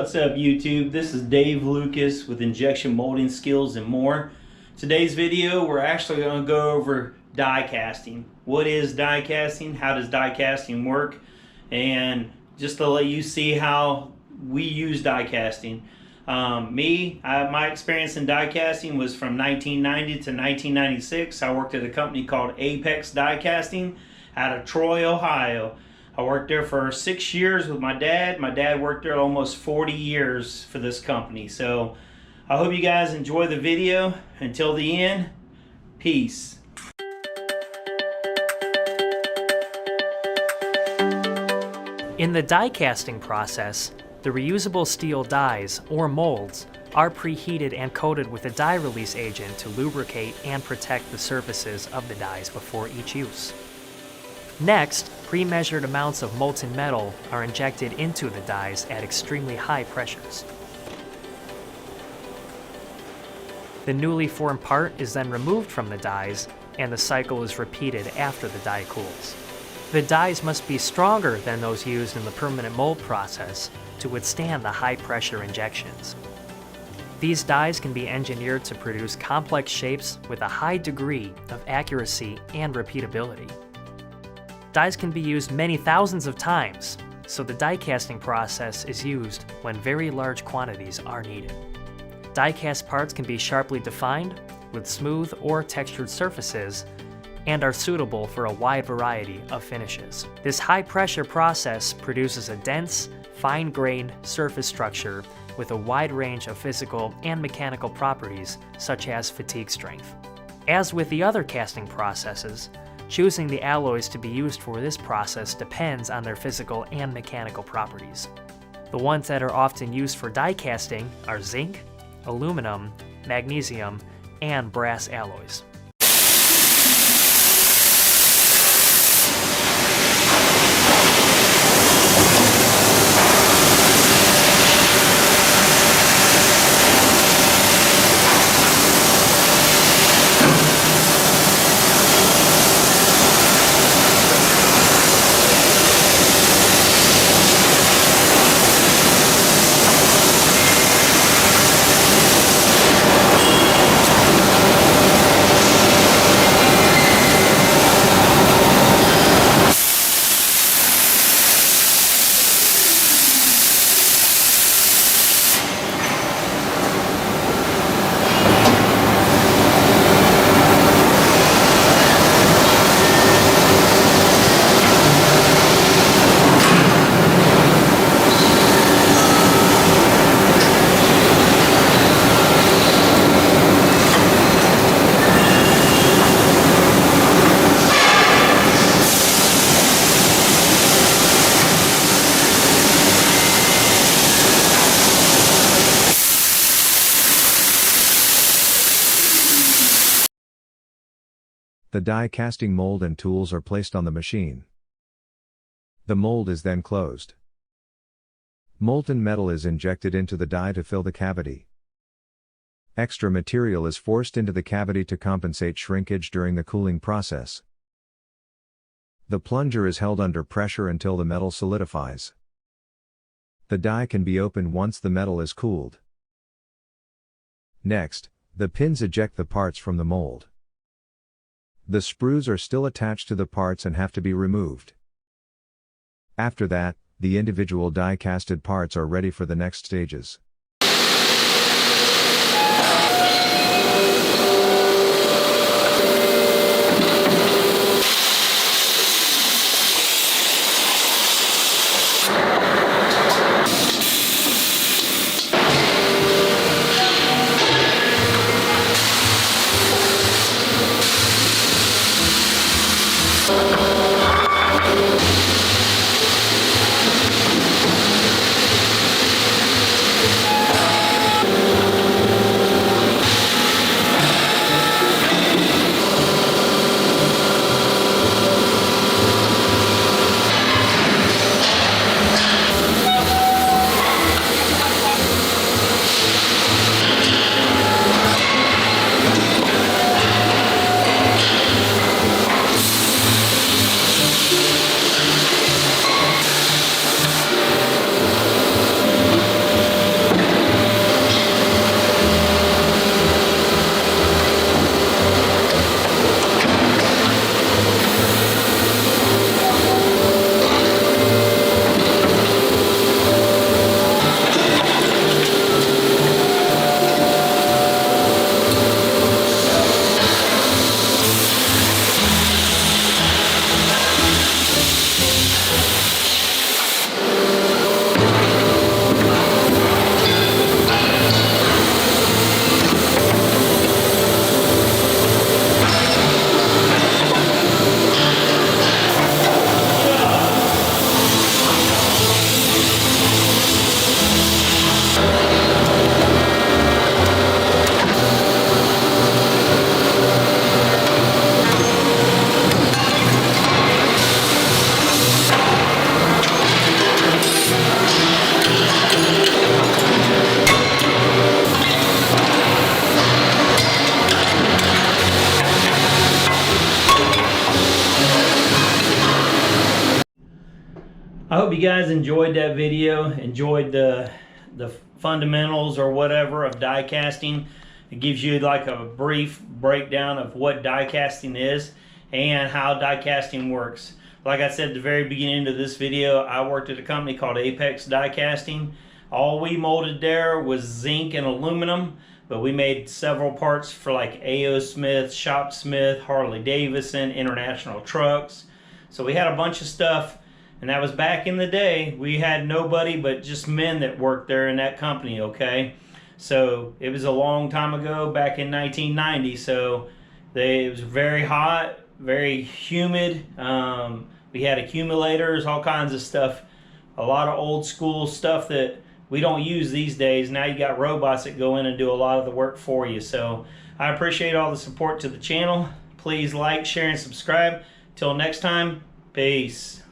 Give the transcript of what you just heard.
What's up YouTube? This is Dave Lucas with Injection Molding Skills and More. Today's video we're actually going to go over die casting. What is die casting? How does die casting work? And just to let you see how we use die casting. My experience in die casting was from 1990 to 1996. I worked at a company called Apex Die Casting out of Troy, Ohio. I worked there for 6 years with my dad. My dad worked there almost 40 years for this company. So I hope you guys enjoy the video. Until the end, peace. In the die casting process, the reusable steel dies, or molds, are preheated and coated with a dye release agent to lubricate and protect the surfaces of the dies before each use. Next, pre-measured amounts of molten metal are injected into the dies at extremely high pressures. The newly formed part is then removed from the dies, and the cycle is repeated after the die cools. The dies must be stronger than those used in the permanent mold process to withstand the high-pressure injections. These dies can be engineered to produce complex shapes with a high degree of accuracy and repeatability. Dies can be used many thousands of times, so the die casting process is used when very large quantities are needed. Die cast parts can be sharply defined, with smooth or textured surfaces, and are suitable for a wide variety of finishes. This high-pressure process produces a dense, fine-grained surface structure with a wide range of physical and mechanical properties, such as fatigue strength. As with the other casting processes, choosing the alloys to be used for this process depends on their physical and mechanical properties. The ones that are often used for die casting are zinc, aluminum, magnesium, and brass alloys. The die casting mold and tools are placed on the machine. The mold is then closed. Molten metal is injected into the die to fill the cavity. Extra material is forced into the cavity to compensate shrinkage during the cooling process. The plunger is held under pressure until the metal solidifies. The die can be opened once the metal is cooled. Next, the pins eject the parts from the mold. The sprues are still attached to the parts and have to be removed. After that, the individual die-casted parts are ready for the next stages. I hope you guys enjoyed that video, enjoyed the fundamentals or whatever of die casting. It gives you like a brief breakdown of what die casting is and how die casting works. Like I said at the very beginning of this video, I worked at a company called Apex Die Casting. All we molded there was zinc and aluminum, but we made several parts for like A.O. Smith, Shop Smith, Harley Davidson, International Trucks. So we had a bunch of stuff, and that was back in the day. We had nobody but just men that worked there in that company, okay? So it was a long time ago, back in 1990, so it was very hot, very humid. We had accumulators, all kinds of stuff, a lot of old school stuff that we don't use these days. Now you got robots that go in and do a lot of the work for you. So I appreciate all the support to the channel. Please like, share, and subscribe. Till next time, peace.